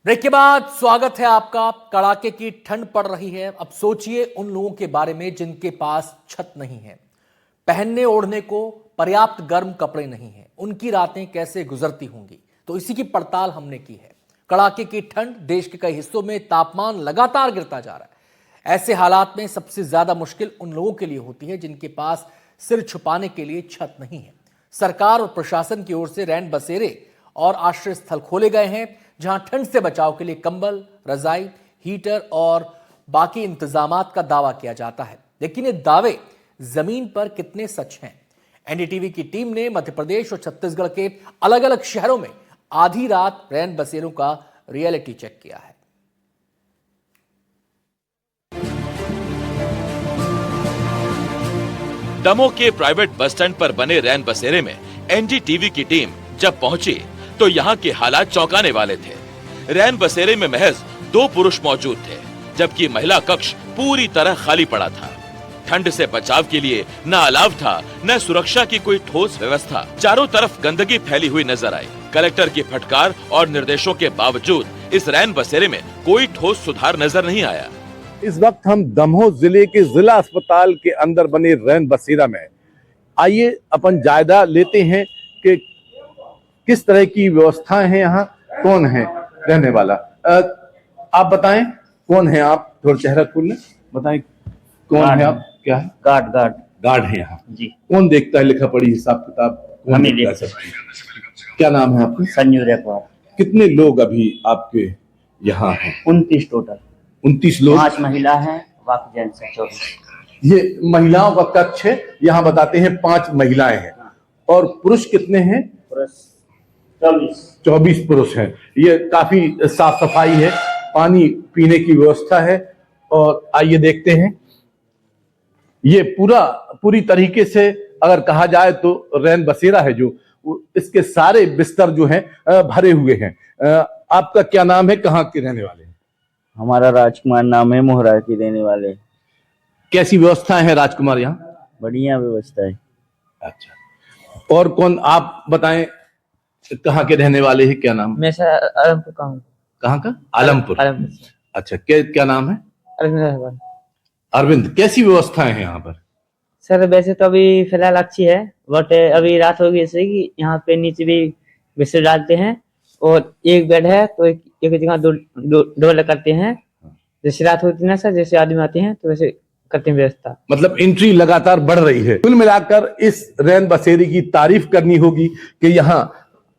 Break के बाद स्वागत है आपका। कड़ाके की ठंड पड़ रही है। अब सोचिए उन लोगों के बारे में जिनके पास छत नहीं है, पहनने ओढ़ने को पर्याप्त गर्म कपड़े नहीं हैं। उनकी रातें कैसे गुजरती होंगी, तो इसी की पड़ताल हमने की है। कड़ाके की ठंड, देश के कई हिस्सों में तापमान लगातार गिरता जा रहा है। ऐसे हालात में सबसे ज्यादा मुश्किल उन लोगों के लिए होती है जिनके पास सिर छुपाने के लिए छत नहीं है। सरकार और प्रशासन की ओर से रैन बसेरे और आश्रय स्थल खोले गए हैं, जहां ठंड से बचाव के लिए कंबल, रजाई, हीटर और बाकी इंतजामात का दावा किया जाता है। लेकिन ये दावे जमीन पर कितने सच हैं? एनडीटीवी की टीम ने मध्य प्रदेश और छत्तीसगढ़ के अलग अलग शहरों में आधी रात रैन बसेरों का रियलिटी चेक किया है। दमोह के प्राइवेट बस स्टैंड पर बने रैन बसेरे में एनडीटीवी की टीम जब पहुंची तो यहाँ के हालात चौंकाने वाले थे। रैन बसेरे में महज 2 पुरुष मौजूद थे, जबकि महिला कक्ष पूरी तरह खाली पड़ा था। ठंड से बचाव के लिए न अलाव था, न सुरक्षा की कोई ठोस व्यवस्था। चारों तरफ गंदगी फैली हुई नजर आई। कलेक्टर की फटकार और निर्देशों के बावजूद इस रैन बसेरे में कोई ठोस सुधार नजर नहीं आया। इस वक्त हम दमोह जिले के जिला अस्पताल के अंदर बने रैन बसेरा में। आइए अपन जायजा लेते हैं कि किस तरह की व्यवस्थाएं हैं यहाँ, कौन है रहने वाला। आप बताएं कौन है आप, थोड़ा चेहरा खोल लें, बताएं कौन है आप, क्या है? गार्ड है यहाँ जी। कौन देखता है लिखा पढ़ी हिसाब किताब? कौन देखता है? क्या नाम है आपका? संजू रेखवार। कितने लोग अभी आपके यहाँ हैं? 29 टोटल। 29 लोग। 5 महिला हैं, बाकी जेंट्स हैं 24। ये महिलाओं का कक्ष है, यहाँ बताते हैं 5 महिलाएं हैं। और पुरुष कितने हैं? पुरुष 24 पुरुष हैं। ये काफी साफ सफाई है, पानी पीने की व्यवस्था है। और आइए देखते हैं, ये पूरी तरीके से अगर कहा जाए तो रैन बसेरा है जो, इसके सारे बिस्तर जो हैं भरे हुए हैं। आपका क्या नाम है, कहाँ के रहने वाले हैं? हमारा राजकुमार नाम है, मोहरा के रहने वाले। कैसी व्यवस्थाएं हैं राजकुमार यहाँ? बढ़िया व्यवस्था है। अच्छा, और कौन आप बताएं, कहाँ के रहने वाले हैं, क्या नाम? मैं सर आलमपुर का हूँ। कहाँ का? आलमपुर। अच्छा, क्या नाम है? अरविंद। अरविंद, कैसी व्यवस्थाएं हैं यहाँ पर? सर वैसे तो अभी फिलहाल अच्छी है, बट अभी रात हो गई इसलिए कि यहाँ पे नीचे भी बिस्तर डालते हैं और एक बेड है तो एक जगह दो करते हैं। जैसे रात होती है ना सर, जैसे आदमी आते हैं तो वैसे करते हैं व्यवस्था। मतलब एंट्री लगातार बढ़ रही है। कुल मिलाकर इस रैन बसेरे की तारीफ करनी होगी कि यहाँ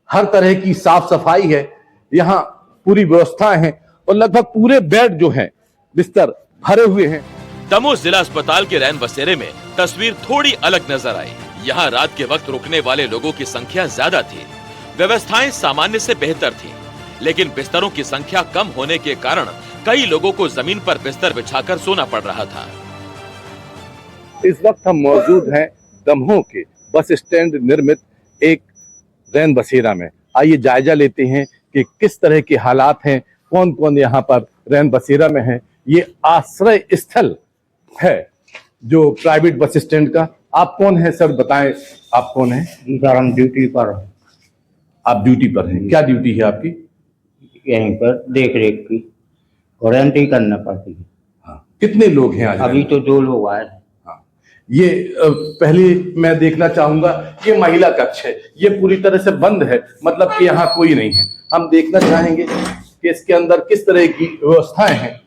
हर तरह की साफ सफाई है, यहाँ पूरी व्यवस्थाएं हैं और लगभग पूरे बेड जो हैं बिस्तर भरे हुए हैं। दमोह जिला अस्पताल के रैन बसेरे में तस्वीर थोड़ी अलग नजर आई। यहाँ रात के वक्त रुकने वाले लोगों की संख्या ज्यादा थी। व्यवस्थाएं सामान्य से बेहतर थी, लेकिन बिस्तरों की संख्या कम होने के कारण कई लोगों को जमीन पर बिस्तर बिछाकर सोना पड़ रहा था। इस वक्त हम मौजूद हैं दमोह के बस स्टैंड निर्मित एक रैन बसेरा में। आइए जायजा लेते हैं कि किस तरह के हालात हैं, कौन कौन यहाँ पर रैन बसेरा में है। ये आश्रय स्थल है जो प्राइवेट बस स्टैंड का। आप कौन है सर, बताएं आप कौन है? हम ड्यूटी पर। आप ड्यूटी पर हैं, क्या ड्यूटी है आपकी? यहीं पर देख रेख की वारंटी करना पड़ती है। हाँ, कितने लोग हैं आज? अभी तो 2 लोग आए हैं। हाँ, ये पहले मैं देखना चाहूंगा, ये महिला कक्ष है, ये पूरी तरह से बंद है, मतलब कि यहाँ कोई नहीं है। हम देखना चाहेंगे कि इसके अंदर किस तरह की व्यवस्थाएं हैं।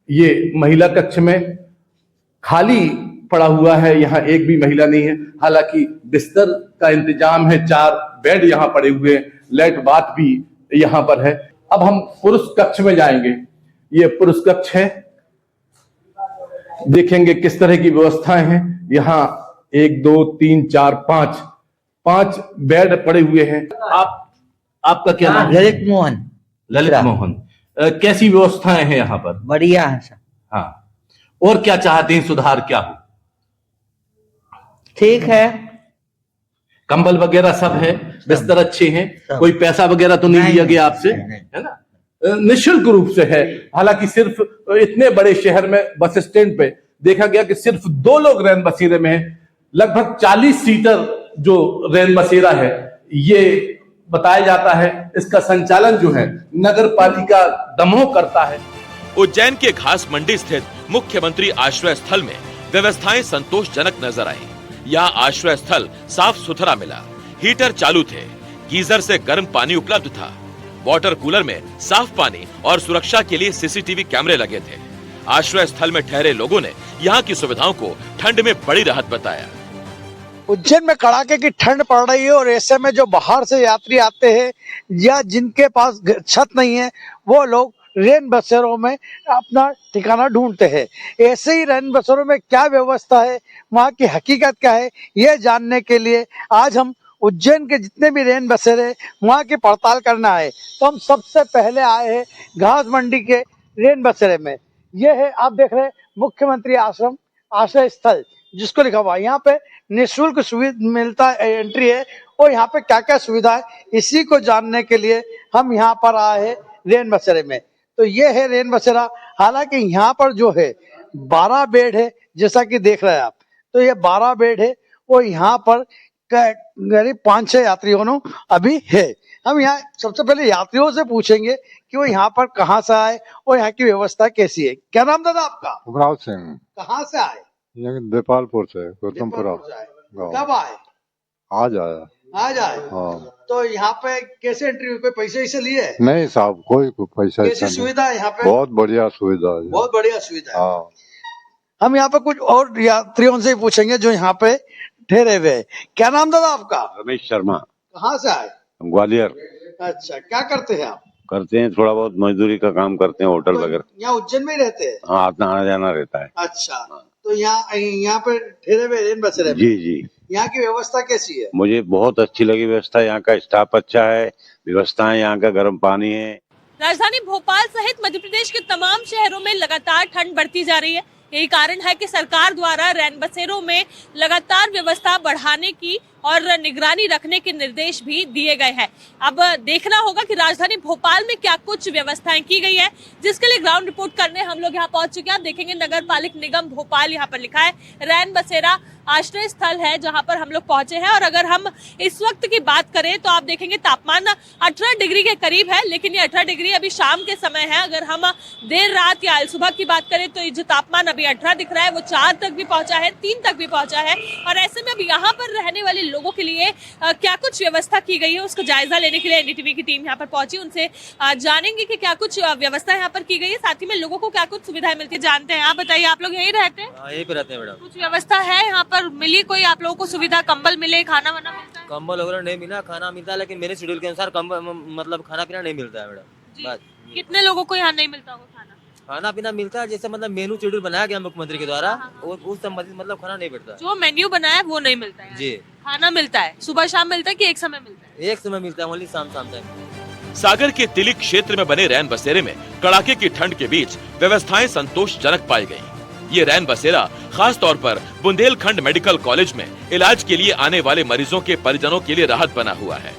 ये महिला कक्ष में खाली पड़ा हुआ है, यहाँ एक भी महिला नहीं है। हालांकि बिस्तर का इंतजाम है, 4 बेड यहाँ पड़े हुए हैं, लाइट बात भी यहाँ पर है। अब हम पुरुष कक्ष में जाएंगे। ये पुरुष कक्ष है, देखेंगे किस तरह की व्यवस्थाएं हैं। यहाँ 1 2 3 4 5 बेड पड़े हुए हैं। आपका क्या नाम? ललित मोहन। ललित मोहन। कैसी व्यवस्थाएं हैं यहाँ पर? बढ़िया है सर। हाँ, और क्या चाहते हैं, सुधार क्या हो? ठीक है, कंबल वगैरह सब है, बिस्तर अच्छे हैं, कोई पैसा वगैरह तो नहीं लिया गया आपसे, है ना? निःशुल्क रूप से है। हालांकि सिर्फ इतने बड़े शहर में बस स्टैंड पे देखा गया कि सिर्फ 2 लोग रैन बसेरे में हैं। लगभग 40 सीटर जो रैन बसेरा है, ये बताया जाता है। इसका संचालन जो है नगर पालिका दमोह करता है। उज्जैन के घास मंडी स्थित मुख्यमंत्री आश्रय स्थल में व्यवस्थाएं संतोषजनक नजर आई। यहाँ आश्रय स्थल साफ सुथरा मिला, हीटर चालू थे, गीजर से गर्म पानी उपलब्ध था, वाटर कूलर में साफ पानी और सुरक्षा के लिए सीसीटीवी कैमरे लगे थे। आश्रय स्थल में ठहरे लोगों ने यहाँ की सुविधाओं को ठंड में बड़ी राहत बताया। उज्जैन में कड़ाके की ठंड पड़ रही है और ऐसे में जो बाहर से यात्री आते हैं या जिनके पास छत नहीं है वो लोग रेन बसेरों में अपना ठिकाना ढूंढते हैं। ऐसे ही रेन बसेरों में क्या व्यवस्था है, वहाँ की हकीकत क्या है, ये जानने के लिए आज हम उज्जैन के जितने भी रेन बसेरे वहाँ की पड़ताल करना आए। तो हम सबसे पहले आए हैं घास मंडी के रेन बसेरे में। ये है, आप देख रहे हैं, मुख्यमंत्री आश्रम आश्रय स्थल जिसको लिखा हुआ है। यहाँ पे निःशुल्क सुविधा मिलता है, एंट्री है, और यहाँ पे क्या क्या सुविधा है इसी को जानने के लिए हम यहाँ पर आए हैं रेन बसेरे में। तो ये है रेन बसेरा। हालांकि यहाँ पर जो है 12 बेड है, जैसा कि देख रहे हैं आप। तो ये 12 बेड है और यहाँ पर करीब 5-6 यात्रियों अभी है। हम यहाँ सबसे पहले यात्रियों से पूछेंगे कि वो यहाँ पर कहाँ से आए और यहाँ की व्यवस्था कैसी है। क्या नाम दादा आपका? उमराव सिंह। कहाँ से आए? यहाँ देपालपुर से, गौतमपुरा। कब आए? आज आया। आज आए। हाँ। तो यहाँ पे कैसे एंट्री हुई? कोई पैसे इसे लिए? नहीं साहब, कोई पैसा कैसी सुविधा है यहाँ पे? बहुत बढ़िया सुविधा है। बहुत बढ़िया सुविधा है। हाँ। हम यहाँ पे कुछ और यात्रियों से पूछेंगे जो यहाँ पे ठहरे हुए हैं। क्या नाम दादा आपका? रमेश शर्मा। कहाँ से आए? ग्वालियर। अच्छा, क्या करते हैं आप? करते हैं थोड़ा बहुत मजदूरी का काम करते हैं, होटल वगैरह। यहाँ उज्जैन में ही रहते हैं? हाँ, आना जाना रहता है। अच्छा, तो यहाँ पे ठहरे हुए रेन बसेरे में? जी जी। यहाँ की व्यवस्था कैसी है? मुझे बहुत अच्छी लगी व्यवस्था। यहाँ का स्टाफ अच्छा है, व्यवस्थाएं, यहाँ का गर्म पानी है। राजधानी भोपाल सहित मध्य प्रदेश के तमाम शहरों में लगातार ठंड बढ़ती जा रही है। यही कारण है कि सरकार द्वारा रैन बसेरों में लगातार व्यवस्था बढ़ाने की और निगरानी रखने के निर्देश भी दिए गए हैं। अब देखना होगा कि राजधानी भोपाल में क्या कुछ व्यवस्थाएं की गई है, जिसके लिए ग्राउंड रिपोर्ट करने हम लोग यहाँ पहुंच चुके हैं। आप देखेंगे नगर पालिक निगम भोपाल यहाँ पर लिखा है, रैन बसेरा आश्रय स्थल है जहां पर हम लोग पहुंचे हैं। और अगर हम इस वक्त की बात करें तो आप देखेंगे तापमान 18 डिग्री के करीब है, लेकिन ये 18 डिग्री अभी शाम के समय है। अगर हम देर रात या सुबह की बात करें तो ये जो तापमान अभी 18 दिख रहा है वो 4 तक भी पहुंचा है, 3 तक भी पहुंचा है। और ऐसे में अब यहाँ पर रहने वाले लोगों के लिए क्या कुछ व्यवस्था की गई है उसका जायजा लेने के लिए एनडीटीवी की टीम यहाँ पर पहुंची। उनसे जानेंगे कि क्या कुछ व्यवस्था यहाँ पर की गई है, साथ ही में लोगों को क्या कुछ सुविधाएं मिलती है जानते हैं। आप बताइए, आप लोग यहीं रहते हैं? यहीं पे रहते हैं मैडम। कुछ व्यवस्था है यहाँ पर मिली कोई आप लोगों को सुविधा? कंबल मिले, खाना वाना मिलता है? कंबल वगैरह नहीं मिला, खाना मिलता है, लेकिन मेरे शेड्यूल के अनुसार मतलब खाना पीना नहीं मिलता है मैडम। कितने लोगों को यहाँ नहीं मिलता होगा खाना? खाना पीना मिलता है, जैसे मतलब मेनू शेड्यूल बनाया गया मुख्यमंत्री के द्वारा, और उस संबंधित मतलब खाना नहीं मिलता। जो मेन्यू बनाया है वो नहीं मिलता है? जी। खाना मिलता है, सुबह शाम मिलता है कि एक समय मिलता है? एक समय मिलता है, ओनली शाम टाइम। सागर के तिलिक क्षेत्र में बने रैन बसेरे में कड़ाके की ठंड के बीच व्यवस्थाएं संतोषजनक पाई गयी। ये रैन बसेरा खास तौर पर बुंदेलखंड मेडिकल कॉलेज में इलाज के लिए आने वाले मरीजों के परिजनों के लिए राहत बना हुआ है।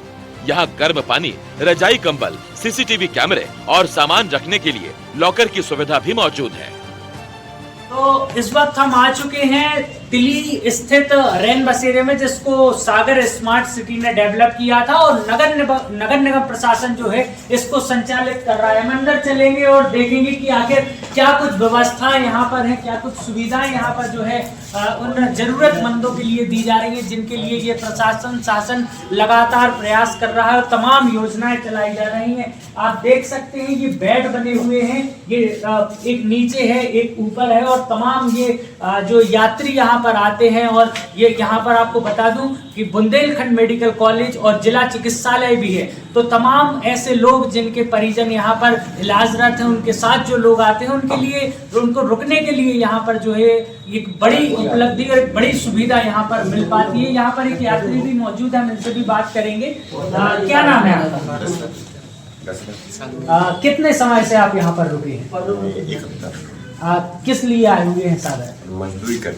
यहाँ गर्म पानी, रजाई कंबल, सीसीटीवी कैमरे और सामान रखने के लिए लॉकर की सुविधा भी मौजूद है। तो इस वक्त हम आ चुके हैं दिल्ली स्थित रैन बसेरे में, जिसको सागर स्मार्ट सिटी ने डेवलप किया था और नगर निगम प्रशासन जो है इसको संचालित कर रहा है। हम अंदर चलेंगे और देखेंगे कि आखिर क्या कुछ व्यवस्था यहाँ पर है, क्या कुछ सुविधाएं यहाँ पर जो है उन जरूरतमंदों के लिए दी जा रही है, जिनके लिए ये प्रशासन शासन लगातार प्रयास कर रहा है। तमाम योजनाएं चलाई जा रही हैं। आप देख सकते हैं ये बेड बने हुए हैं, ये एक नीचे है एक ऊपर है, और तमाम ये जो यात्री यहाँ पर आते हैं। और ये यहाँ पर आपको बता दूं कि बुंदेलखंड मेडिकल कॉलेज और जिला चिकित्सालय भी है। तो तमाम ऐसे लोग जिनके परिजन यहाँ पर इलाजरत हैं, उनके साथ जो लोग आते हैं उनके लिए, उनको रुकने के लिए यहाँ पर जो है एक बड़ी उपलब्धि और बड़ी सुविधा यहाँ पर मिल पाती है। यहाँ पर एक यात्री भी मौजूद है, हम इनसे भी बात करेंगे। क्या नाम है आपका? कितने समय से आप यहाँ पर रुके हैं? एक हफ्ता। किस लिए आए हुए हैं? सारा मजदूरी कर।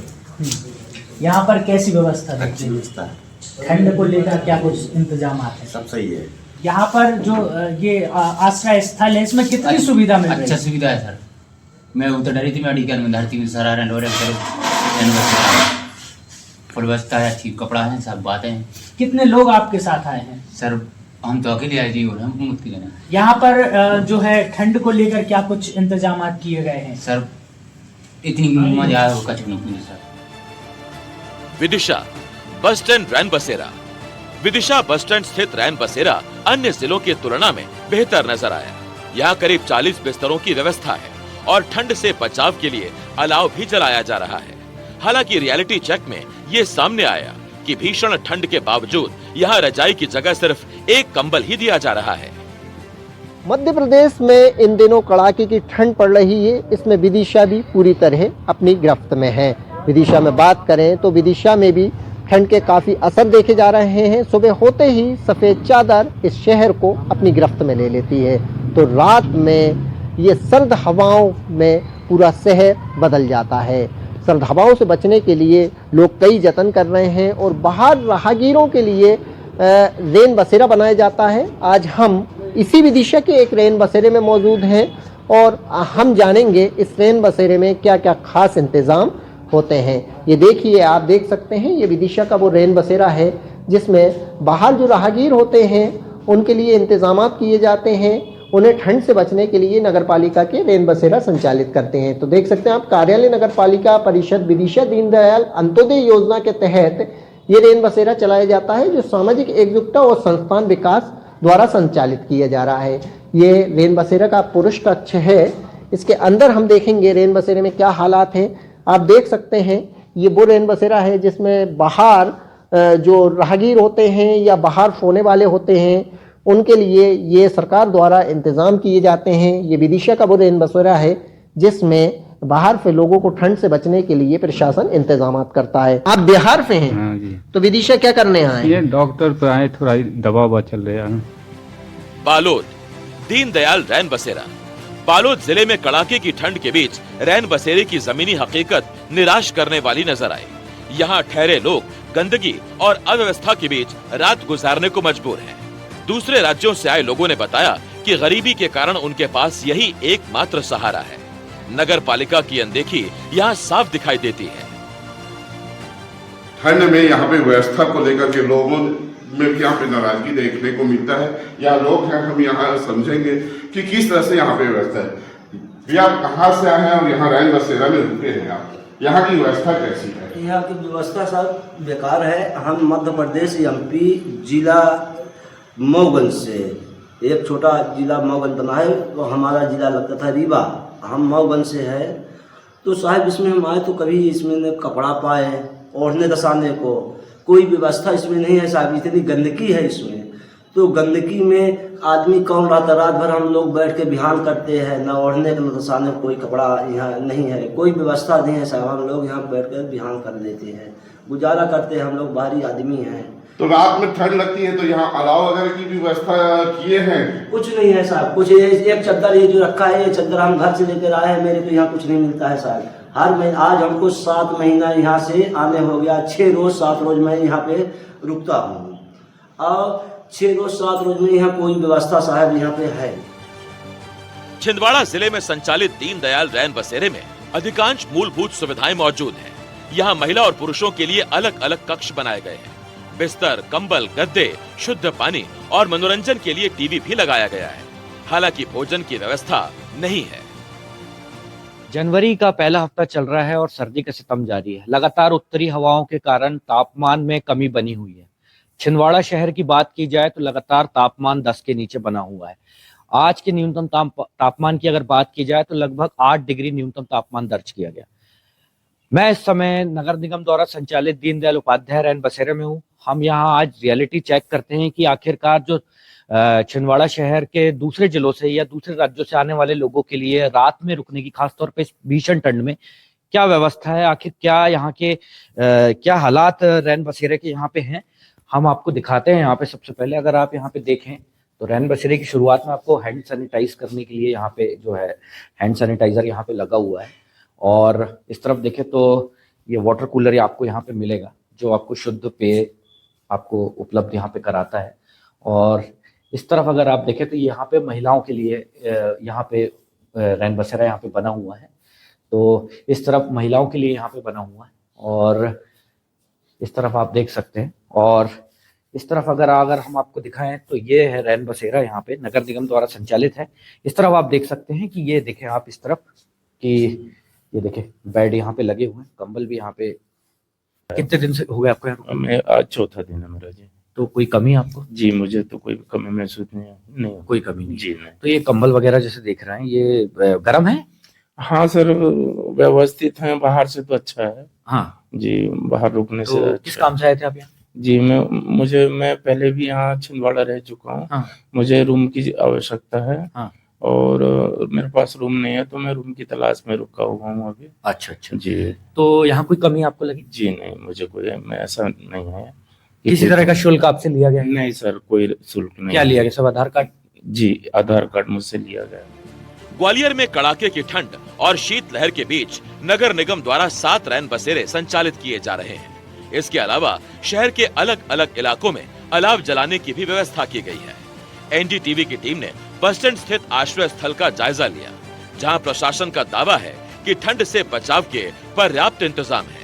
यहाँ पर कैसी व्यवस्था है? अच्छी व्यवस्था है। ठंड को लेकर क्या कुछ इंतजाम हैं? सब सही है। यहाँ पर जो ये आश्रय स्थल है, इसमें कितनी सुविधा मिल रही है? अच्छा सुविधा है सर। मैं उतर डरी थी मेडिकल में, धरती में सर फुल व्यवस्था है, अच्छी कपड़ा है, सब बातें हैं। कितने लोग आपके साथ आए हैं? सर हम तो अकेले आए थे और हमको मत लेना यहाँ पर जो है ठंड को लेकर क्या कुछ इंतजाम किए गए हैं? सर, इतनी मजा कच नहीं सर। विदिशा बस स्टैंड रैन बसेरा। विदिशा बस स्टैंड स्थित रैन बसेरा अन्य जिलों की तुलना में बेहतर नजर आया। यहाँ करीब 40 बिस्तरों की व्यवस्था है और ठंड से बचाव के लिए अलाव भी जलाया जा रहा है। हालांकि रियलिटी चेक में ये सामने आया कि भीषण ठंड के बावजूद यहाँ रजाई की जगह सिर्फ एक कंबल ही दिया जा रहा है। मध्य प्रदेश में इन दिनों कड़ाके की ठंड पड़ रही है। इसमें विदिशा भी पूरी तरह अपनी गिरफ्त में है। विदिशा में बात करें तो विदिशा में भी ठंड के काफ़ी असर देखे जा रहे हैं। सुबह होते ही सफ़ेद चादर इस शहर को अपनी गिरफ्त में ले लेती है तो रात में ये सर्द हवाओं में पूरा शहर बदल जाता है। सर्द हवाओं से बचने के लिए लोग कई जतन कर रहे हैं और बाहर राहगीरों के लिए रेन बसेरा बनाया जाता है। आज हम इसी विदिशा के एक रेन बसेरे में मौजूद हैं और हम जानेंगे इस रेन बसेरे में क्या क्या खास इंतज़ाम होते हैं। ये देखिए, आप देख सकते हैं, ये विदिशा का वो रेन बसेरा है जिसमें बाहर जो राहगीर होते हैं उनके लिए इंतज़ाम किए जाते हैं। उन्हें ठंड से बचने के लिए नगर पालिका के रेन बसेरा संचालित करते हैं। तो देख सकते हैं आप, कार्यालय नगर पालिका परिषद विदिशा दीनदयाल अंत्योदय योजना के तहत ये रेन बसेरा चलाया जाता है जो सामाजिक एकजुटता और संस्थान विकास द्वारा संचालित किया जा रहा है। ये रेन बसेरा का पुरुष कक्ष है। इसके अंदर हम देखेंगे रेन बसेरे में क्या हालात हैं। आप देख सकते हैं ये वो रेन बसेरा है जिसमें बाहर जो राहगीर होते हैं या बाहर सोने वाले होते हैं उनके लिए ये सरकार द्वारा इंतज़ाम किए जाते हैं। ये विदिशा का वो रेन बसेरा है जिसमें बाहर से लोगों को ठंड से बचने के लिए प्रशासन इंतजाम करता है। आप बिहार से हैं? हाँ जी। तो विदिशा क्या करने आए? ये डॉक्टर पे आए, थोड़ा दवा ववा चल रहा है। बालोद दीनदयाल रैन बसेरा। बालोद जिले में कड़ाके की ठंड के बीच रैन बसेरे की जमीनी हकीकत निराश करने वाली नजर आई। यहाँ ठहरे लोग गंदगी और अव्यवस्था के बीच रात गुजारने को मजबूर हैं। दूसरे राज्यों से आए लोगों ने बताया कि गरीबी के कारण उनके पास यही एकमात्र सहारा है। नगर पालिका की अनदेखी यहाँ साफ दिखाई देती है। ठंड में यहाँ पे व्यवस्था को लेकर के लोगों में यहाँ पे नाराजगी देखने को मिलता है। या लोग हैं, हम यहाँ समझेंगे कि किस तरह से यहाँ पे व्यवस्था है। भैया आप कहाँ से आए हैं और यहाँ रैन बसेरा में रुके हैं आप, यहाँ की व्यवस्था कैसी है? यहाँ की व्यवस्था सब बेकार है। हम मध्य प्रदेश एमपी जिला मऊगंज से, एक छोटा जिला मऊगंज बना है तो हमारा जिला लगता था रीवा। हम मऊगंज से है तो साहब इसमें हम आए तो कभी इसमें न कपड़ा पाए, ओढ़ने दसाने को कोई व्यवस्था इसमें नहीं है साहब। इतनी गंदगी है इसमें, तो गंदगी में आदमी कौन रहता। रात भर हम लोग बैठ के बिहान करते हैं, न ओढ़ने का न दसाने को कोई कपड़ा यहाँ नहीं है, कोई व्यवस्था नहीं है साहब। हम लोग यहाँ बैठ कर बिहान कर लेते हैं, गुजारा करते हैं। हम लोग बाहरी आदमी हैं। तो रात में ठंड लगती है तो यहाँ अलाव वगैरह की भी व्यवस्था किए हैं? कुछ नहीं है साहब, कुछ एक चद्दर ये जो रखा है, ये चद्दर हम घर से लेकर आए हैं। मेरे को यहाँ कुछ नहीं मिलता है साहब। हर महीने आज हमको 7 महीना यहाँ से आने हो गया। 6 रोज 7 रोज मैं यहाँ पे रुकता हूँ और 6 रोज 7 रोज में यहाँ कोई व्यवस्था साहब यहाँ पे है। छिंदवाड़ा जिले में संचालित दीनदयाल रैन बसेरे में अधिकांश मूलभूत सुविधाएं मौजूद हैं। यहाँ महिला और पुरुषों के लिए अलग अलग कक्ष बनाए गए हैं। बिस्तर, कंबल, गद्दे, शुद्ध पानी और मनोरंजन के लिए टीवी भी लगाया गया है। हालांकि भोजन की व्यवस्था नहीं है। जनवरी का पहला हफ्ता चल रहा है और सर्दी का सितम जारी है। लगातार उत्तरी हवाओं के कारण तापमान में कमी बनी हुई है। छिंदवाड़ा शहर की बात की जाए तो लगातार तापमान 10 के नीचे बना हुआ है। आज के न्यूनतम तापमान की अगर बात की जाए तो लगभग 8 डिग्री न्यूनतम तापमान दर्ज किया गया। मैं इस समय नगर निगम द्वारा संचालित दीनदयाल उपाध्याय रैन बसेरे में हूँ। हम यहाँ आज रियलिटी चेक करते हैं कि आखिरकार जो छिंदवाड़ा शहर के दूसरे जिलों से या दूसरे राज्यों से आने वाले लोगों के लिए रात में रुकने की, खासतौर पे इस भीषण ठंड में क्या व्यवस्था है, आखिर क्या यहाँ के क्या हालात रैन बसेरे के यहाँ पे हैं, हम आपको दिखाते हैं। यहाँ पे सबसे पहले अगर आप यहाँ पे देखें तो रैन बसेरे की शुरुआत में आपको हैंड सैनिटाइज करने के लिए यहाँ पे जो है हैंड सैनिटाइजर यहाँ पे लगा हुआ है। और इस तरफ देखें तो ये वाटर कूलर आपको यहाँ पे मिलेगा जो आपको शुद्ध पेय आपको उपलब्ध यहाँ पे कराता है। और इस तरफ अगर आप देखें तो यहाँ पे महिलाओं के लिए यहाँ पे रैन बसेरा यहाँ पे बना हुआ है। तो इस तरफ महिलाओं के लिए यहाँ पे बना हुआ है और इस तरफ आप देख सकते हैं। और इस तरफ अगर हम आपको दिखाएं तो ये है रैन बसेरा, यहाँ पे नगर निगम द्वारा संचालित है। इस तरफ आप देख सकते हैं कि ये देखें आप इस तरफ कि ये देखें बेड यहाँ पे लगे हुए हैं, कंबल भी यहाँ पे। कितने दिन से हो गए आपको यहाँ? मैं आज चौथा दिन है मेरा जी। तो कोई कमी आपको? जी मुझे तो कोई कमी महसूस नहीं कोई कमी नहीं जी नहीं। तो ये कंबल वगैरह जैसे देख रहे हैं ये गर्म है? हाँ सर, व्यवस्थित है, बाहर से तो अच्छा है। हाँ जी, बाहर रुकने से अच्छा। किस काम से आए थे आप यहाँ? जी मैं पहले भी यहाँ छिंदवाड़ा रह चुका हूँ। हाँ। मुझे रूम की आवश्यकता है। हाँ। और मेरे पास रूम नहीं है तो मैं रूम की तलाश में रुका हुआ हूँ अभी। अच्छा जी। तो यहाँ कोई कमी आपको लगी? जी नहीं, मुझे कोई ऐसा नहीं है। किसी तरह का शुल्क आपसे लिया गया? नहीं सर, कोई शुल्क नहीं। क्या लिया गया? सब आधार कार्ड? जी, आधार कार्ड मुझसे लिया गया। ग्वालियर में कड़ाके की ठंड और शीतलहर के बीच नगर निगम द्वारा 7 रैन बसेरे संचालित किए जा रहे हैं। इसके अलावा शहर के अलग अलग इलाकों में अलाव जलाने की भी व्यवस्था की गई है। एनडीटीवी की टीम ने बस स्टैंड स्थित आश्रय स्थल का जायजा लिया, जहां प्रशासन का दावा है कि ठंड से बचाव के पर्याप्त इंतजाम है।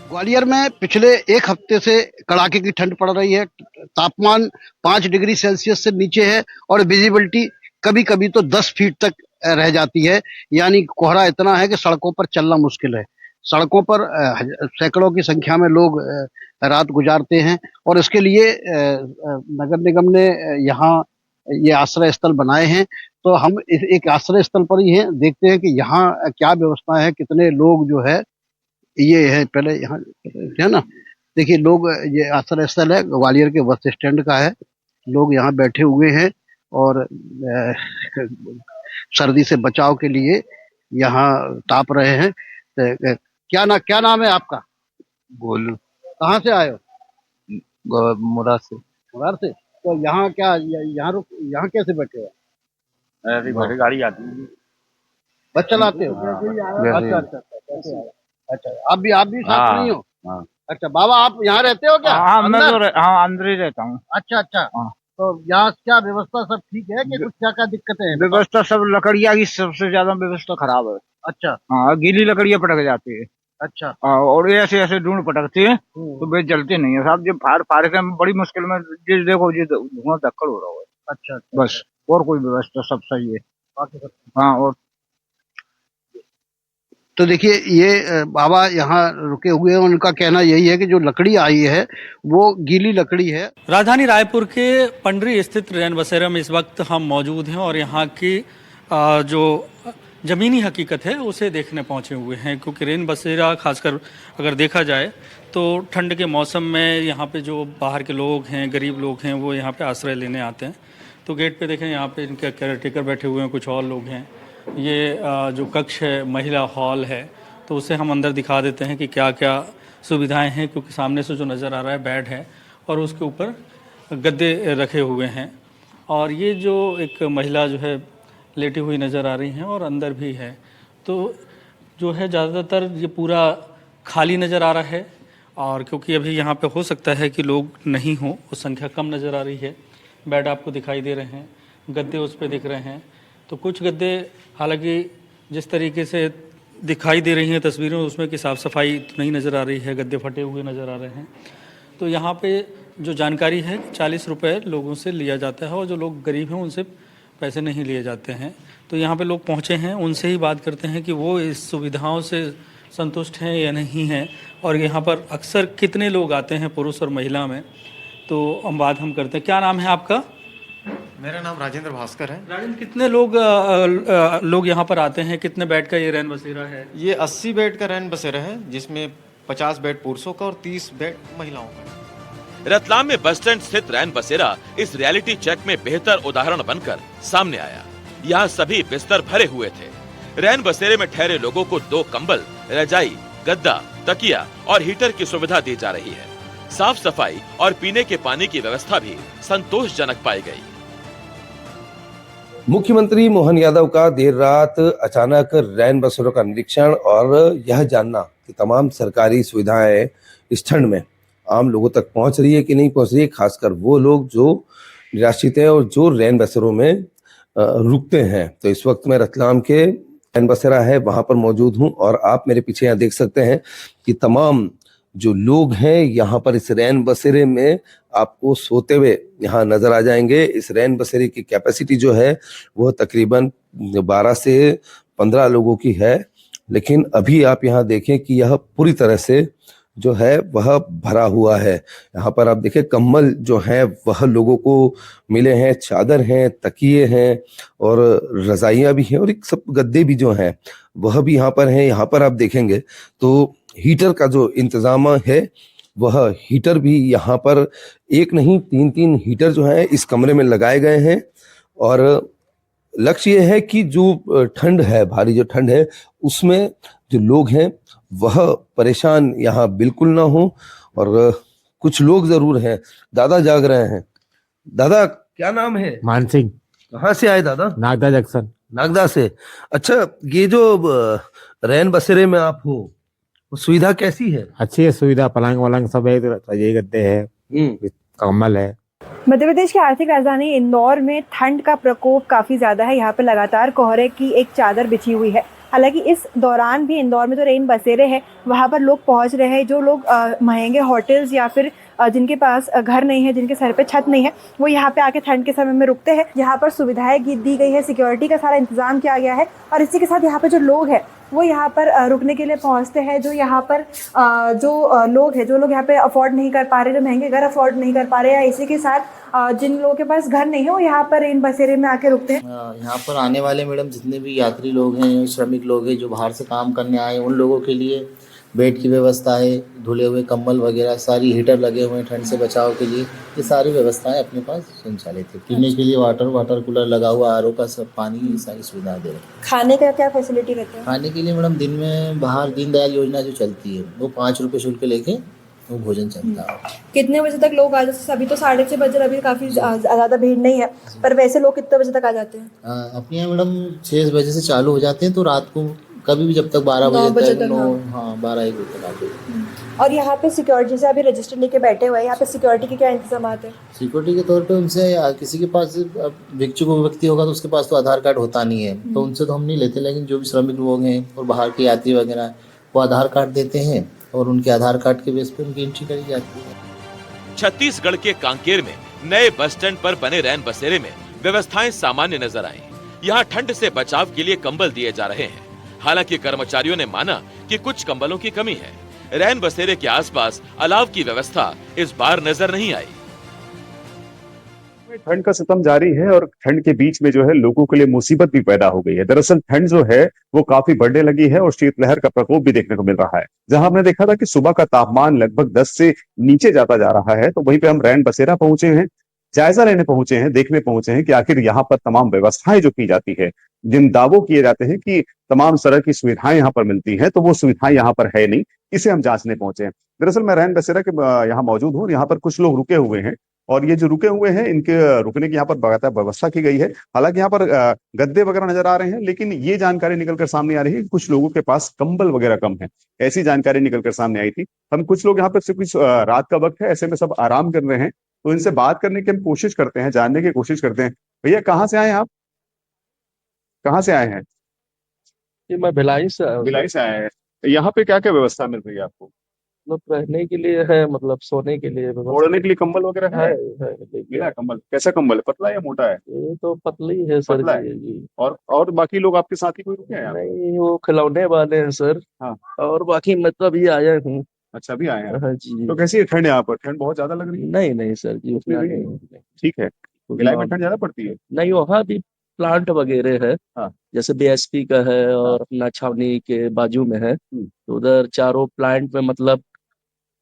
ग्वालियर में पिछले एक हफ्ते से कड़ाके की ठंड पड़ रही है। तापमान 5 डिग्री सेल्सियस से नीचे है और विजिबिलिटी कभी कभी तो 10 फीट तक रह जाती है। यानी कोहरा इतना है कि सड़कों पर चलना मुश्किल है। सड़कों पर सैकड़ों की संख्या में लोग रात गुजारते हैं और इसके लिए नगर निगम ने यहाँ ये आश्रय स्थल बनाए हैं। तो हम एक आश्रय स्थल पर ही हैं, देखते हैं कि यहाँ क्या व्यवस्था है, कितने लोग जो है ये है। पहले यहाँ है ना, देखिए लोग, ये आश्रय स्थल है ग्वालियर के बस स्टैंड का है। लोग यहाँ बैठे हुए हैं और सर्दी से बचाव के लिए यहाँ ताप रहे हैं। क्या नाम है आपका? गोलू। कहाँ से आए हो? मुराद से। मुराद से। तो यहाँ यहाँ कैसे बैठे हो? ऐसी बड़ी गाड़ी आती है। बस चलाते हो? अच्छा, आप भी साथ नहीं हो? अच्छा बाबा, आप यहाँ रहते हो क्या? अंदर ही रहता हूँ। अच्छा। तो यहाँ क्या व्यवस्था सब ठीक है कि कुछ क्या दिक्कतें हैं? व्यवस्था सब लकड़ियाँ की सबसे ज्यादा व्यवस्था खराब है। अच्छा। हाँ, गीली लकड़ियाँ पटक जाती है। अच्छा। और ऐसे ढूंढ पटकती है तो वे जलती नहीं है साहब। जब फाड़ के बड़ी मुश्किल में देखो जी धुआं धक्कड़ हो रहा है। अच्छा। बस, और कोई व्यवस्था सब सही है। हाँ। और तो देखिए ये बाबा यहाँ रुके हुए हैं, उनका कहना यही है कि जो लकड़ी आई है वो गीली लकड़ी है। राजधानी रायपुर के पंडरी स्थित रैन बसेरा में इस वक्त हम मौजूद हैं और यहाँ की जो ज़मीनी हकीकत है उसे देखने पहुँचे हुए हैं। क्योंकि रैन बसेरा खासकर अगर देखा जाए तो ठंड के मौसम में यहाँ पे जो बाहर के लोग हैं, गरीब लोग हैं, वो यहाँ पे आश्रय लेने आते हैं। तो गेट पे देखें, यहाँ पे इनके केयर टेकर बैठे हुए हैं, कुछ और लोग हैं। ये जो कक्ष है महिला हॉल है, तो उसे हम अंदर दिखा देते हैं कि क्या क्या सुविधाएं हैं। क्योंकि सामने से जो नज़र आ रहा है बेड है और उसके ऊपर गद्दे रखे हुए हैं। और ये जो एक महिला जो है लेटी हुई नज़र आ रही हैं और अंदर भी है। तो जो है ज़्यादातर ये पूरा खाली नज़र आ रहा है। और क्योंकि अभी यहाँ पे हो सकता है कि लोग नहीं हों, वो संख्या कम नज़र आ रही है। बेड आपको दिखाई दे रहे हैं, गद्दे उस पर दिख रहे हैं। तो कुछ गद्दे हालांकि जिस तरीके से दिखाई दे रही हैं तस्वीरों में, उसमें कि साफ़ सफाई तो नहीं नज़र आ रही है, गद्दे फटे हुए नज़र आ रहे हैं। तो यहाँ पे जो जानकारी है 40 रुपये लोगों से लिया जाता है और जो लोग गरीब हैं उनसे पैसे नहीं लिए जाते हैं। तो यहाँ पे लोग पहुँचे हैं, उनसे ही बात करते हैं कि वो इस सुविधाओं से संतुष्ट हैं या नहीं हैं और यहाँ पर अक्सर कितने लोग आते हैं, पुरुष और महिला में। तो हम बात करते हैं। क्या नाम है आपका? मेरा नाम राजेंद्र भास्कर है। राजेंद्र, कितने लोग यहाँ पर आते हैं? कितने बेड का ये रैन बसेरा है? ये 80 बेड का रैन बसेरा है, जिसमें 50 बेड पुरुषों का और 30 बेड महिलाओं का। रतलाम में बस स्टैंड स्थित रैन बसेरा इस रियलिटी चेक में बेहतर उदाहरण बनकर सामने आया। यहाँ सभी बिस्तर भरे हुए थे। रैन बसेरे में ठहरे लोगों को 2 कंबल, रजाई, गद्दा, तकिया और हीटर की सुविधा दी जा रही है। साफ सफाई और पीने के पानी की व्यवस्था भी संतोषजनक पाई गई। मुख्यमंत्री मोहन यादव का देर रात अचानक रैन बसेरों का निरीक्षण और यह जानना कि तमाम सरकारी सुविधाएं इस ठंड में आम लोगों तक पहुंच रही है कि नहीं पहुंच रही है, खासकर वो लोग जो निराश्रित हैं और जो रैन बसेरों में रुकते हैं। तो इस वक्त मैं रतलाम के रैन बसेरा है वहां पर मौजूद हूं और आप मेरे पीछे यहाँ देख सकते हैं कि तमाम जो लोग हैं यहाँ पर इस रैन बसेरे में आपको सोते हुए यहाँ नजर आ जाएंगे। इस रैन बसेरे की कैपेसिटी जो है वह तकरीबन 12 से 15 लोगों की है, लेकिन अभी आप यहाँ देखें कि यह पूरी तरह से जो है वह भरा हुआ है। यहाँ पर आप देखें कंबल जो हैं वह लोगों को मिले हैं, चादर हैं, तकिए हैं और रजाइयाँ भी हैं और एक सब गद्दे भी जो हैं वह भी यहाँ पर हैं। यहाँ पर आप देखेंगे तो हीटर का जो इंतजाम है वह हीटर भी यहाँ पर एक नहीं 3-3 हीटर जो हैं इस कमरे में लगाए गए हैं। और लक्ष्य ये है कि जो ठंड है, भारी जो ठंड है, उसमें जो लोग हैं वह परेशान यहाँ बिल्कुल ना हो। और कुछ लोग जरूर हैं। दादा जाग रहे हैं। दादा क्या नाम है? मान सिंह। कहाँ से आए दादा? नागदा जंक्शन। नागदा से। अच्छा, ये जो रैन बसेरे में आप हो, सुविधा कैसी है? अच्छी है सुविधा, पलंग वलंग सब है, रजाई गद्दे है, कम्बल है। मध्य प्रदेश की आर्थिक राजधानी इंदौर में ठंड का प्रकोप काफ़ी ज़्यादा है। यहाँ पे लगातार कोहरे की एक चादर बिछी हुई है। हालांकि इस दौरान भी इंदौर में जो रेन बसेरे हैं वहाँ पर लोग पहुँच रहे हैं। जो लोग महंगे होटल्स या फिर जिनके पास घर नहीं है, जिनके सर पे छत नहीं है, वो यहाँ पे आके ठंड के समय में रुकते हैं। यहाँ पर सुविधाएं दी गई है, सिक्योरिटी का सारा इंतजाम किया गया है और इसी के साथ यहाँ पे जो लोग हैं वो यहाँ पर रुकने के लिए पहुँचते हैं। जो यहाँ पर लोग हैं, जो लोग यहाँ पे अफोर्ड नहीं कर पा रहे, जो महंगे घर अफोर्ड नहीं कर पा रहे, या इसी के साथ जिन लोगों के पास घर नहीं है वो यहाँ पर रेन बसेरे में आके रुकते हैं। यहाँ पर आने वाले मैडम जितने भी यात्री लोग हैं, श्रमिक लोग हैं जो बाहर से काम करने आए, उन लोगों के लिए बेड की व्यवस्था है, धुले हुए कंबल वगैरह, सारी हीटर लगे हुए हैं ठंड से बचाव के लिए। ये सारी व्यवस्थाएं अपने पास संचालित है। पीने के लिए वाटर कूलर लगा हुआ, आरओ का सब पानी, ये सारी सुविधा दे रहे हैं। खाने का क्या फैसिलिटी रहती है? खाने के लिए मैडम दिन में बाहर दीनदयाल योजना जो चलती है वो 5 रुपये शुल्क लेके वो भोजन चलता है। कितने बजे तक लोग आ जाते हैं? अभी तो 6:30 बजे, अभी काफ़ी ज़्यादा भीड़ नहीं है, पर वैसे लोग कितने बजे तक आ जाते हैं? अपने यहाँ मैडम 6 बजे से चालू हो जाते हैं तो रात को कभी भी जब तक 12 बजे तक 12-1 बजे तक आते हैं। और यहाँ पे सिक्योरिटी, जैसे अभी रजिस्टर लेके बैठे हुए हैं, यहाँ पे सिक्योरिटी के क्या इंतजाम हैं? सिक्योरिटी के तौर पे उनसे किसी के पास भिक्षुक व्यक्ति होगा तो उसके पास तो आधार कार्ड होता नहीं है, तो उनसे तो हम नहीं लेते, लेकिन जो भी श्रमिक लोग हैं और बाहर के यात्री वगैरह वो आधार कार्ड देते हैं और उनके आधार कार्ड के बेस पे उनकी एंट्री करी जाती है। छत्तीसगढ़ के कांकेर में नए बस स्टैंड पर बने रैन बसेरे में व्यवस्थाएं सामान्य नजर आई। यहाँ ठंड से बचाव के लिए कंबल दिए जा रहे हैं। हालांकि कर्मचारियों ने माना कि कुछ कंबलों की कमी है। रैन बसेरे के आसपास अलाव की व्यवस्था इस बार नजर नहीं आई। ठंड का सितम जारी है और ठंड के बीच में जो है लोगों के लिए मुसीबत भी पैदा हो गई है। दरअसल ठंड जो है वो काफी बढ़ने लगी है और शीतलहर का प्रकोप भी देखने को मिल रहा है। जहां हमने देखा था कि सुबह का तापमान लगभग 10 से नीचे जाता जा रहा है, तो वहीं पे हम रैन बसेरा पहुंचे हैं, जायजा लेने पहुंचे हैं, देखने पहुंचे हैं कि आखिर यहाँ पर तमाम व्यवस्थाएं जो की जाती है, जिन दावों किए जाते हैं कि तमाम तरह की सुविधाएं यहाँ पर मिलती हैं, तो वो सुविधाएं यहाँ पर है नहीं, इसे हम जांचने पहुंचे हैं। दरअसल मैं रैन बसेरा के यहाँ मौजूद हूँ। यहाँ पर कुछ लोग रुके हुए हैं और ये जो रुके हुए हैं इनके रुकने की यहाँ पर बाकायदा व्यवस्था की गई है। हालांकि यहाँ पर गद्दे वगैरह नजर आ रहे हैं, लेकिन ये जानकारी निकलकर सामने आ रही है कि कुछ लोगों के पास कंबल वगैरह कम है, ऐसी जानकारी निकलकर सामने आई थी। हम कुछ लोग यहाँ पर सिर्फ कुछ रात का वक्त है, ऐसे में सब आराम कर रहे हैं, तो इनसे बात करने की हम कोशिश करते हैं, जानने की कोशिश करते हैं। भैया कहाँ से आए हैं आप? कहाँ से आए हैं? जी मैं भिलाई से आए हैं। यहाँ पे क्या क्या व्यवस्था मिल रही है आपको? मतलब रहने के लिए है, मतलब सोने के लिए, ओढ़ने के लिए कंबल वगैरह है? है। कंबल कैसा कंबल है? पतला या मोटा है? ये तो पतली है सर। पतला है। जी। और बाकी लोग आपके साथ ही कोई रुके हैं? नहीं, वो खिलौने वाले हैं सर। हाँ। और बाकी मैं तो अभी आया हूँ। अच्छा, अभी आए हैं। हाँ जी। तो कैसी है ठंड यहाँ पर? ठंड बहुत ज्यादा लग रही है? नहीं सर जी, उतना नहीं। ठीक है। भिलाई में ठंड ज्यादा पड़ती है? नहीं, वहाँ भी प्लांट वगैरह है। हाँ। जैसे बीएसपी का है और अपना छावनी के बाजू में है, तो उधर चारों प्लांट में मतलब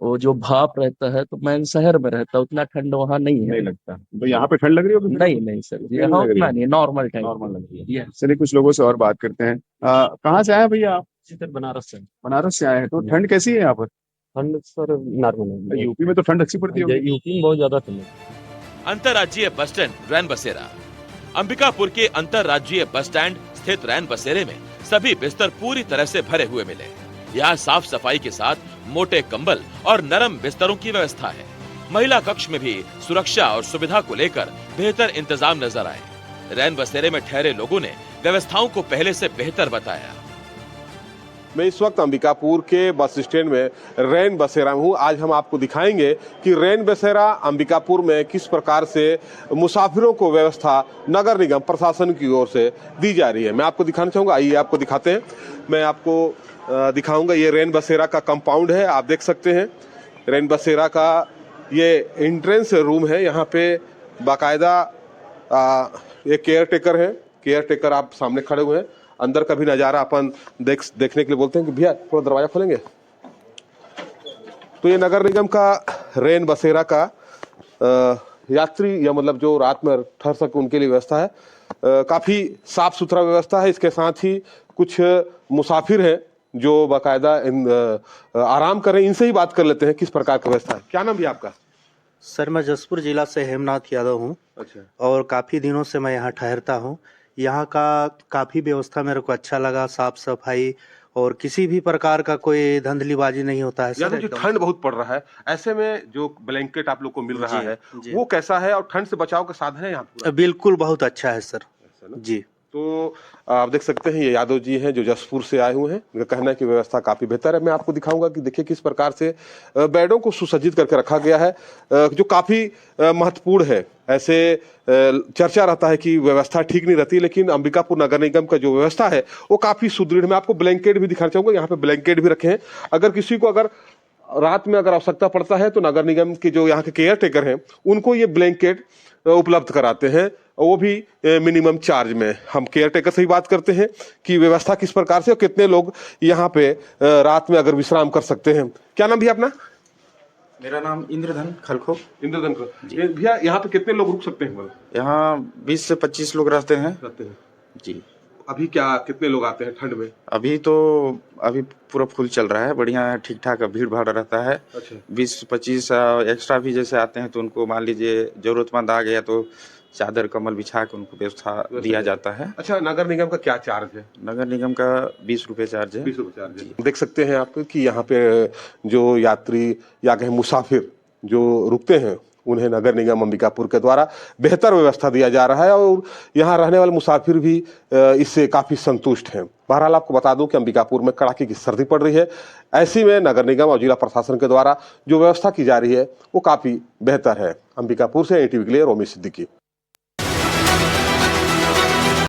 वो जो भाप रहता है, तो मैं शहर में रहता, उतना ठंड वहाँ नहीं है। नहीं लगता। तो यहाँ पे ठंड लग रही होगी? नहीं सर जी, यहाँ उतना नहीं, नॉर्मल टाइम। नॉर्मल लग रही है। चलिए कुछ लोगों से और बात करते हैं। कहाँ से आए भैया आप? बनारस से। बनारस से आए हैं। तो ठंड कैसी है यहाँ पर? ठंड सर नॉर्मल है। यूपी में तो ठंड अच्छी पड़ती है। यूपी में बहुत ज्यादा ठंड है। अंतर्राज्यीय बस स्टैंड रैन बसेरा। अंबिकापुर के अंतर्राज्यीय बस स्टैंड स्थित रैन बसेरे में सभी बिस्तर पूरी तरह से भरे हुए मिले। यहाँ साफ सफाई के साथ मोटे कंबल और नरम बिस्तरों की व्यवस्था है। महिला कक्ष में भी सुरक्षा और सुविधा को लेकर बेहतर इंतजाम नजर आए। रैन बसेरे में ठहरे लोगों ने व्यवस्थाओं को पहले से बेहतर बताया। मैं इस वक्त अंबिकापुर के बस स्टैंड में रैन बसेरा हूँ। आज हम आपको दिखाएंगे कि रैन बसेरा अंबिकापुर में किस प्रकार से मुसाफिरों को व्यवस्था नगर निगम प्रशासन की ओर से दी जा रही है। मैं आपको दिखाना चाहूँगा, आइए आपको दिखाते हैं। मैं आपको दिखाऊंगा, ये रैन बसेरा का कंपाउंड है, आप देख सकते हैं। रैन बसेरा का ये एंट्रेंस रूम है। यहाँ पे बाकायदा ये केयर टेकर है, केयर टेकर आप सामने खड़े हुए हैं। अंदर का भी नज़ारा अपन देखने के लिए बोलते हैं कि भैया थोड़ा दरवाजा खोलेंगे। तो ये नगर निगम का रैन बसेरा का यात्री या मतलब जो रात में ठहर सके उनके लिए व्यवस्था है। काफ़ी साफ सुथरा व्यवस्था है। इसके साथ ही कुछ मुसाफिर हैं जो बाकायदा आराम करें, इनसे ही बात कर लेते हैं किस प्रकार की व्यवस्था है। क्या नाम भी आपका? सर, मैं जसपुर जिला से हेमनाथ यादव हूँ। अच्छा। और काफ़ी दिनों से मैं यहाँ ठहरता हूँ। यहाँ का काफ़ी व्यवस्था मेरे को अच्छा लगा, साफ सफाई और किसी भी प्रकार का कोई धंधलीबाजी नहीं होता है। सर, ठंड बहुत पड़ रहा है, ऐसे में जो ब्लैंकेट आप लोग को मिल रहा है वो कैसा है और ठंड से बचाव का साधन है यहाँ पूरा? बिल्कुल बहुत अच्छा है सर जी। तो आप देख सकते हैं ये यादव जी हैं जो जसपुर से आए हुए हैं। उनका कहना है कि व्यवस्था काफ़ी बेहतर है। मैं आपको दिखाऊंगा कि देखिए किस प्रकार से बेडों को सुसज्जित करके रखा गया है, जो काफ़ी महत्वपूर्ण है। ऐसे चर्चा रहता है कि व्यवस्था ठीक नहीं रहती, लेकिन अंबिकापुर नगर निगम का जो व्यवस्था है वो काफ़ी सुदृढ़। मैं आपको ब्लैंकेट भी दिखाना चाहूँगा, यहाँ पे ब्लैंकेट भी रखे हैं। अगर किसी को अगर रात में अगर आवश्यकता पड़ता है तो नगर निगम के जो यहाँ के केयर टेकर हैं उनको ये ब्लैंकेट उपलब्ध कराते हैं, वो भी मिनिमम चार्ज में। हम केयर टेकर से ही बात करते हैं कि व्यवस्था किस प्रकार से और कितने लोग यहाँ पे रात में अगर विश्राम कर सकते हैं। क्या नाम भी अपना? मेरा नाम इंद्रधन खलखो। इंद्रधन खलखो। भैया यहाँ पे कितने लोग रुक सकते हैं? यहाँ 20 से 25 लोग रहते हैं जी। अभी क्या कितने लोग आते हैं ठंड में? अभी पूरा फुल चल रहा है, बढ़िया ठीक ठाक भीड़ भाड़ रहता है। अच्छा। 20-25 एक्स्ट्रा भी जैसे आते हैं तो उनको मान लीजिए जरूरतमंद आ गया तो चादर कम्बल बिछा के उनको व्यवस्था दिया जाता है। अच्छा, नगर निगम का क्या चार्ज है? नगर निगम का 20 रुपये चार्ज है। 20 रुपये चार्ज है। देख सकते हैं आप कि यहाँ पे जो यात्री या कहीं मुसाफिर जो रुकते हैं उन्हें नगर निगम अंबिकापुर के द्वारा बेहतर व्यवस्था दिया जा रहा है और यहाँ रहने वाले मुसाफिर भी इससे काफ़ी संतुष्ट हैं। बहरहाल आपको बता दूं कि अंबिकापुर में कड़ाके की सर्दी पड़ रही है। ऐसी में नगर निगम और जिला प्रशासन के द्वारा जो व्यवस्था की जा रही है वो काफ़ी बेहतर है। अंबिकापुर से एनटीवी के लिए रोमी सिद्दीकी।